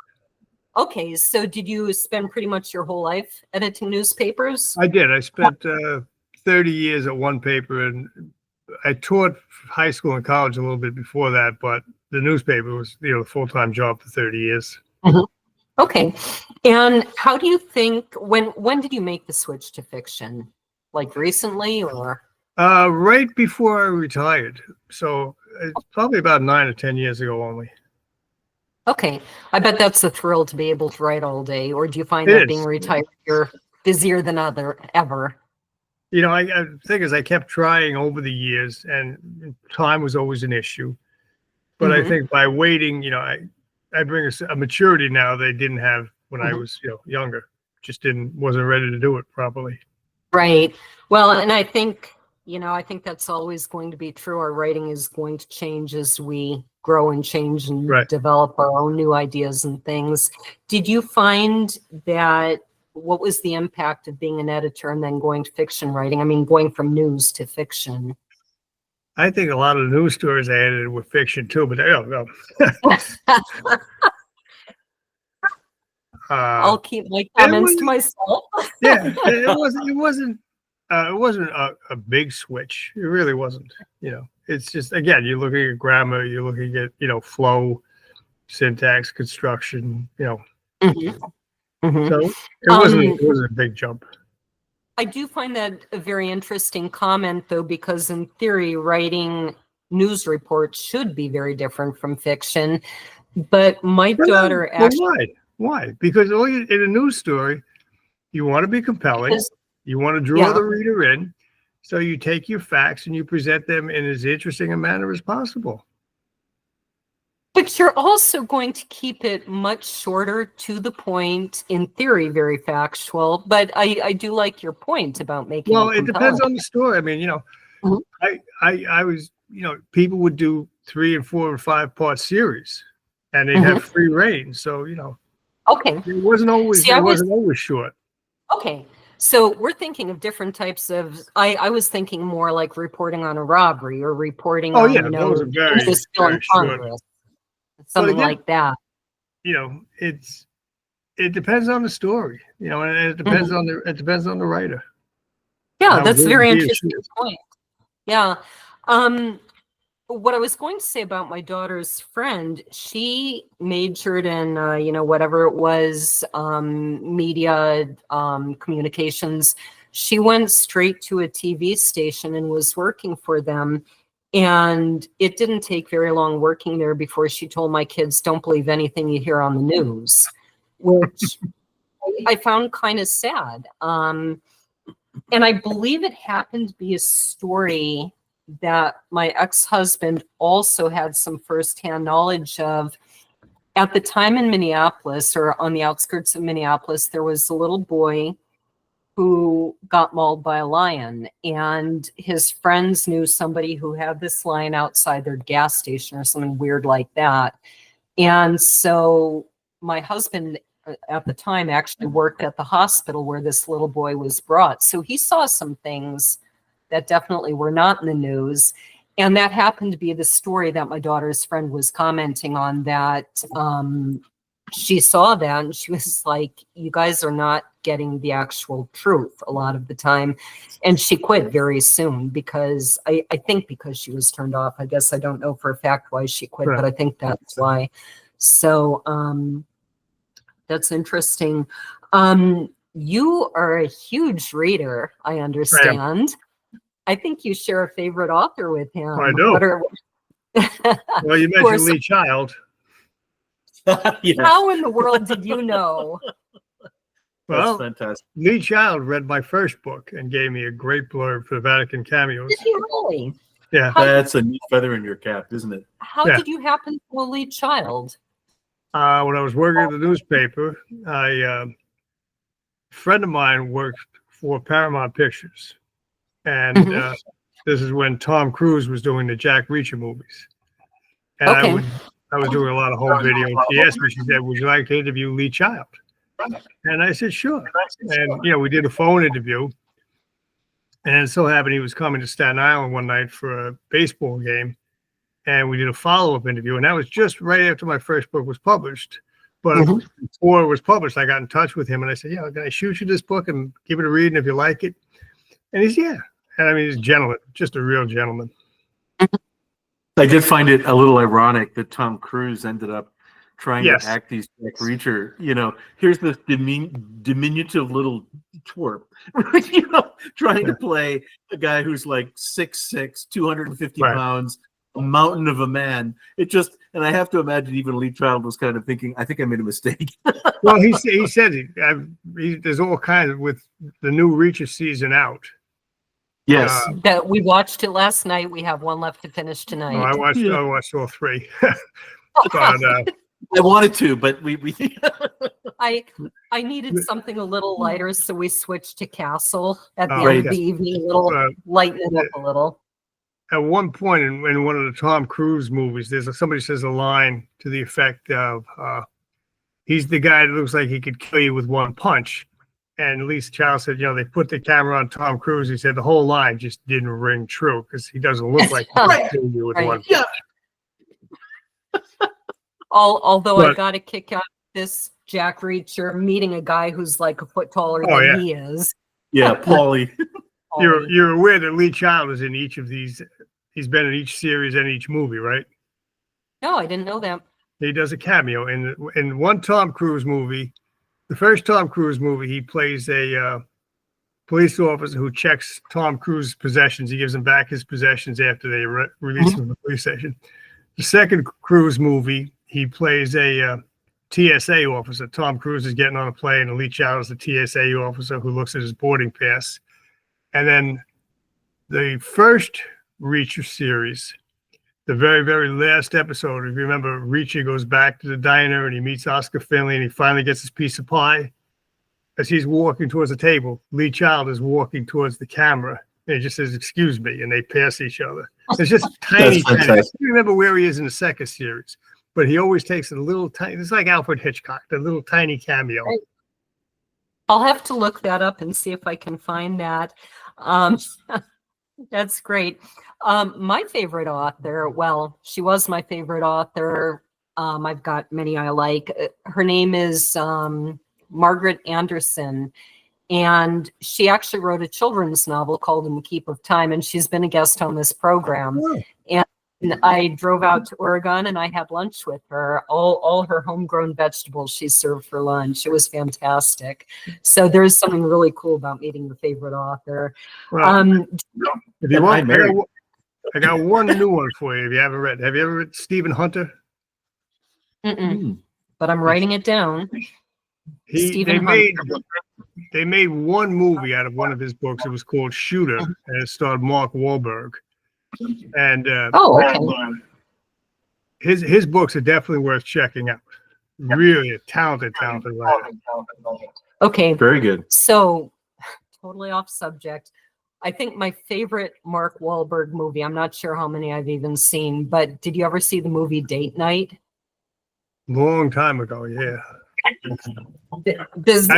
Okay, so did you spend pretty much your whole life editing newspapers? I did. I spent 30 years at one paper, and I taught high school and college a little bit before that, but the newspaper was, a full-time job for 30 years. Mm-hmm. Okay. And how do you think, when did you make the switch to fiction? Like recently, or? Right before I retired. So it's probably about 9 or 10 years ago only. Okay. I bet that's a thrill to be able to write all day. Or do you find that being retired, you're busier than ever? I think as I kept trying over the years, and time was always an issue. But I think by waiting, I bring a maturity now they didn't have when I was, younger. Just wasn't ready to do it properly. Right. Well, and I think that's always going to be true. Our writing is going to change as we grow and change and develop our own new ideas and things. Did you find that, what was the impact of being an editor and then going to fiction writing? I mean, going from news to fiction? I think a lot of the news stories I edited were fiction too, but I don't know. I'll keep my comments to myself. Yeah, it wasn't a big switch. It really wasn't. It's just, again, you're looking at grammar, you're looking at flow, syntax, construction. Mhm. Mhm. So it wasn't a big jump. I do find that a very interesting comment, though, because in theory, writing news reports should be very different from fiction. But my daughter actually. Why? Because in a news story, you want to be compelling. You want to draw the reader in. So you take your facts and you present them in as interesting a manner as possible. But you're also going to keep it much shorter, to the point, in theory, very factual. But I do like your point about making it depends on the story. I mean, Mhm. I was, people would do 3 and 4 and 5 part series and they'd have free reign. So, Okay. it wasn't always short. Okay. So we're thinking of different types of. I was thinking more like reporting on a robbery or reporting on, those are very, this bill in very short. Congress, something like that. It depends on the story, and it depends on the writer. Yeah, that's a very interesting point. Yeah. What I was going to say about my daughter's friend, she majored in, whatever it was, media, communications. She went straight to a TV station and was working for them. And it didn't take very long working there before she told my kids, don't believe anything you hear on the news, which I found kind of sad. And I believe it happened to be a story that my ex-husband also had some firsthand knowledge of. At the time in Minneapolis, or on the outskirts of Minneapolis, there was a little boy who got mauled by a lion, and his friends knew somebody who had this lion outside their gas station or something weird like that. And so my husband at the time actually worked at the hospital where this little boy was brought. So he saw some things that definitely were not in the news. And that happened to be the story that my daughter's friend was commenting on, that she saw that and she was like, you guys are not getting the actual truth a lot of the time. And she quit very soon because I think because she was turned off. I guess I don't know for a fact why she quit, but I think that's why. So that's interesting. You are a huge reader, I understand. I think you share a favorite author with him. I do. Well, you mentioned Lee Child. Yes. How in the world did you know? That's fantastic. Lee Child read my first book and gave me a great blurb for the Vatican cameos. Did he really? Yeah. That's a neat feather in your cap, isn't it? How did you happen to know Lee Child? When I was working at the newspaper, a friend of mine worked for Paramount Pictures. And this is when Tom Cruise was doing the Jack Reacher movies. And I was doing a lot of home video. And she asked me, she said, would you like to interview Lee Child? And I said, sure. And, we did a phone interview. And it so happened he was coming to Staten Island one night for a baseball game. And we did a follow-up interview. And that was just right after my first book was published. But before it was published, I got in touch with him. And I said, can I shoot you this book and give it a read? And if you like it. And he's, And I mean, he's a gentleman, just a real gentleman. I did find it a little ironic that Tom Cruise ended up trying to act these Jack Reacher. Here's this diminutive little twerp, trying to play a guy who's like 6'6", 250 pounds, a mountain of a man. And I have to imagine even Lee Child was kind of thinking, I think I made a mistake. Well, he said there's all kinds of, with the new Reacher season out. Yes, that we watched it last night. We have one left to finish tonight. I watched all 3. But, I wanted to, but we I needed something a little lighter, so we switched to Castle at the Right. end of the evening, lighten it up a little. At one point in one of the Tom Cruise movies, somebody says a line to the effect of, he's the guy that looks like he could kill you with one punch. And Lee Child said, they put the camera on Tom Cruise. He said the whole line just didn't ring true because he doesn't look like he can kill you with one. Yeah. Although I But- got a kick out of this Jack Reacher meeting a guy who's like a foot taller Oh, than yeah. he is. Yeah, Paulie. You're aware that Lee Child is in each of these. He's been in each series and each movie, right? No, I didn't know that. He does a cameo in one Tom Cruise movie. The first Tom Cruise movie, he plays a police officer who checks Tom Cruise's possessions. He gives him back his possessions after they release him from the police station. The second Cruise movie, he plays a TSA officer. Tom Cruise is getting on a plane, and Lee Child is the TSA officer who looks at his boarding pass. And then the first Reacher series, the very, very last episode, if you remember, Reacher goes back to the diner and he meets Oscar Finley and he finally gets his piece of pie. As he's walking towards the table, Lee Child is walking towards the camera and he just says, "Excuse me," and they pass each other. It's just tiny. I don't remember where he is in the second series, but he always takes a little tiny, it's like Alfred Hitchcock, the little tiny cameo. Right. I'll have to look that up and see if I can find that. That's great. My favorite author, well, she was my favorite author. I've got many I like. Her name is Margaret Anderson, and she actually wrote a children's novel called In the Keep of Time, and she's been a guest on this program. Oh. And I drove out to Oregon and I had lunch with her. All her homegrown vegetables she served for lunch. It was fantastic. So there's something really cool about meeting your favorite author. Well, if you want, Mary. I got one new one for you. If you haven't read, have you ever read Stephen Hunter? Mm-mm. But I'm writing it down. They Stephen made one movie out of one of his books. It was called Shooter, and it starred Mark Wahlberg. And Okay. his books are definitely worth checking out. Really a talented writer. Okay. Very good. So totally off subject. I think my favorite Mark Wahlberg movie, I'm not sure how many I've even seen, but did you ever see the movie Date Night? Long time ago, yeah. Does,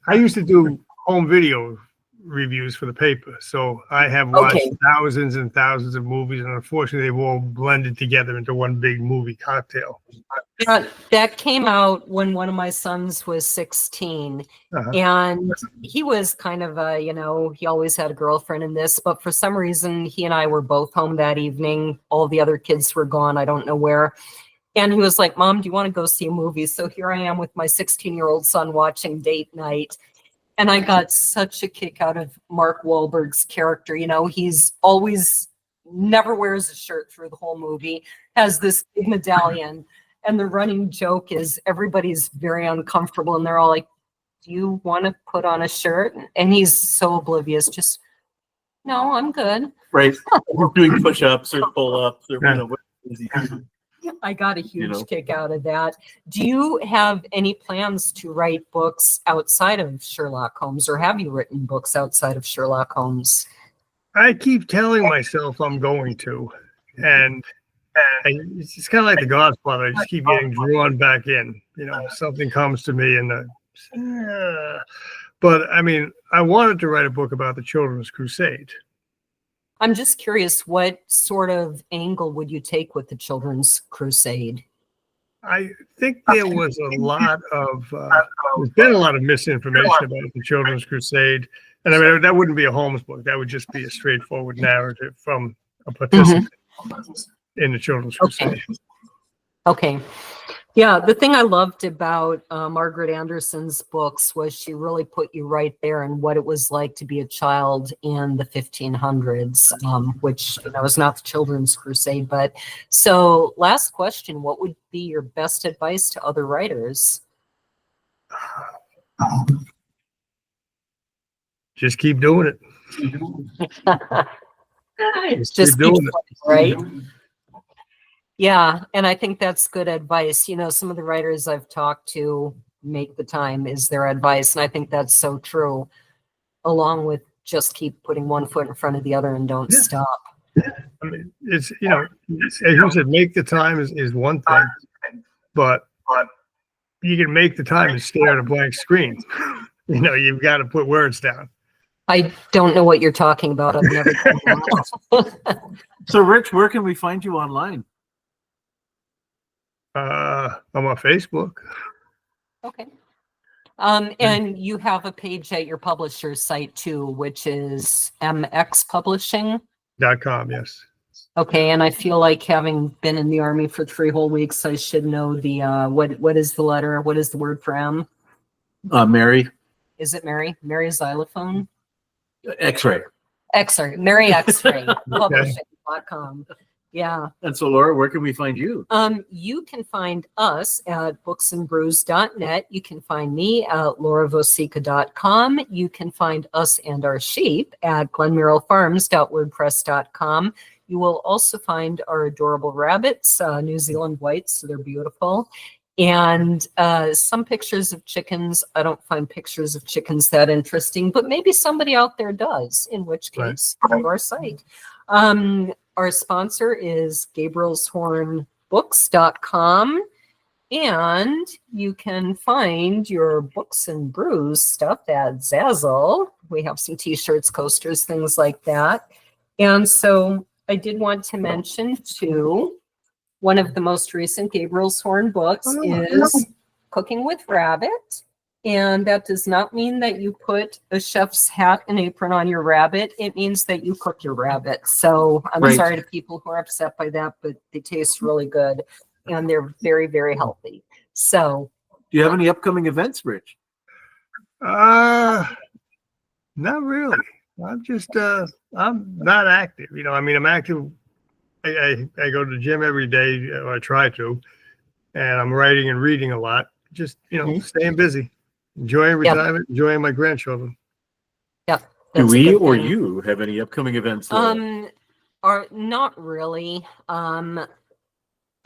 I used to do home video reviews for the paper, so I have watched Okay. thousands and thousands of movies, and unfortunately, they've all blended together into one big movie cocktail. that came out when one of my sons was 16. Uh-huh. And he was kind of a, he always had a girlfriend in this, but for some reason, he and I were both home that evening. All the other kids were gone. I don't know where. And he was like, "Mom, do you want to go see a movie?" So here I am with my 16-year-old son watching Date Night. And I got such a kick out of Mark Wahlberg's character. He's always never wears a shirt through the whole movie, has this big medallion. And the running joke is everybody's very uncomfortable. And they're all like, "Do you want to put on a shirt?" And he's so oblivious. Just, "No, I'm good." Right. We're doing push-ups or pull-ups or I got a huge kick out of that. Do you have any plans to write books outside of Sherlock Holmes, or have you written books outside of Sherlock Holmes? I keep telling myself I'm going to, and it's kind of like The Godfather. I just keep getting drawn back in. Something comes to me, and but I mean, I wanted to write a book about the Children's Crusade. I'm just curious, what sort of angle would you take with the Children's Crusade? I think there was a lot of there's been a lot of misinformation about the Children's Crusade, and I mean that wouldn't be a Holmes book. That would just be a straightforward narrative from a participant in the Children's Crusade. Okay. Yeah, the thing I loved about Margaret Anderson's books was she really put you right there in what it was like to be a child in the 1500s, which is not the Children's Crusade. But so last question, what would be your best advice to other writers? Just keep doing it. Just keep keep doing it. right? Yeah, and I think that's good advice. Some of the writers I've talked to make the time is their advice, and I think that's so true, along with just keep putting one foot in front of the other and don't stop. I mean, it's as you said, make the time is one thing, but you can make the time and stare at a blank screen. You know, you've got to put words down. I don't know what you're talking about. I've never done that. So, Rich, where can we find you online? I'm on Facebook. Okay. And you have a page at your publisher's site too, which is mxpublishing.com. Yes. Okay, and I feel like having been in the Army for 3 whole weeks, I should know the what is the letter? What is the word for M? Mary. Is it Mary? Mary Xylophone? X-ray. X-ray. Mary X-ray. Publishing.com. Yeah. And so, Laura, where can we find you? You can find us at booksandbrews.net. You can find me at lauravosica.com. You can find us and our sheep at glenmerrillfarms.wordpress.com. You will also find our adorable rabbits, New Zealand whites, so they're beautiful. And some pictures of chickens. I don't find pictures of chickens that interesting, but maybe somebody out there does, in which case, go to our site. Our sponsor is Gabriel'sHornBooks.com, and you can find your Books and Brews stuff at Zazzle. We have some t-shirts, coasters, things like that. And so I did want to mention too, one of the most recent Gabriel's Horn books is Cooking with Rabbit. And that does not mean that you put a chef's hat and apron on your rabbit. It means that you cook your rabbit. So I'm sorry to people who are upset by that, but they taste really good and they're very, very healthy. So do you have any upcoming events, Rich? Not really. I'm just I'm not active. You know, I mean, I'm active. I go to the gym every day, or I try to, and I'm writing and reading a lot. Just, you know, staying busy. Enjoying retirement, enjoying my grandchildren. Yep. Do we or you have any upcoming events? Are not really.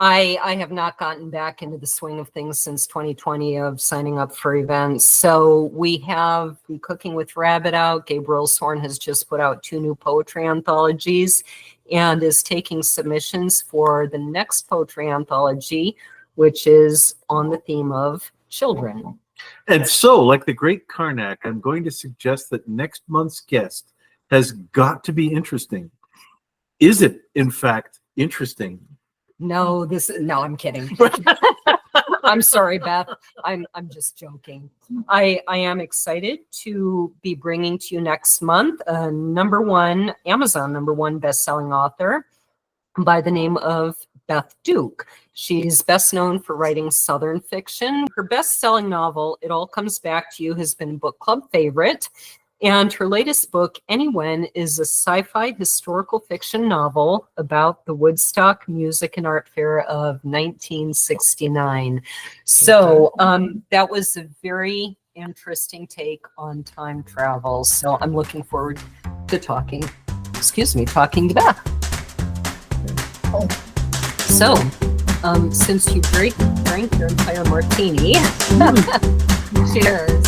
I have not gotten back into the swing of things since 2020 of signing up for events. So we have the Cooking with Rabbit out. Gabriel's Horn has just put out 2 new poetry anthologies and is taking submissions for the next poetry anthology, which is on the theme of children. And so, like the great Karnak, I'm going to suggest that next month's guest has got to be interesting. Is it, in fact, interesting? No, I'm kidding. I'm sorry, Beth. I'm just joking. I am excited to be bringing to you next month a Amazon #1 best-selling author by the name of Beth Duke. She's best known for writing Southern fiction. Her best-selling novel, It All Comes Back to You, has been a book club favorite. And her latest book, Anyone, is a sci-fi historical fiction novel about the Woodstock Music and Art Fair of 1969. So that was a very interesting take on time travel. So I'm looking forward to talking to Beth. So, since you drank your entire martini, cheers.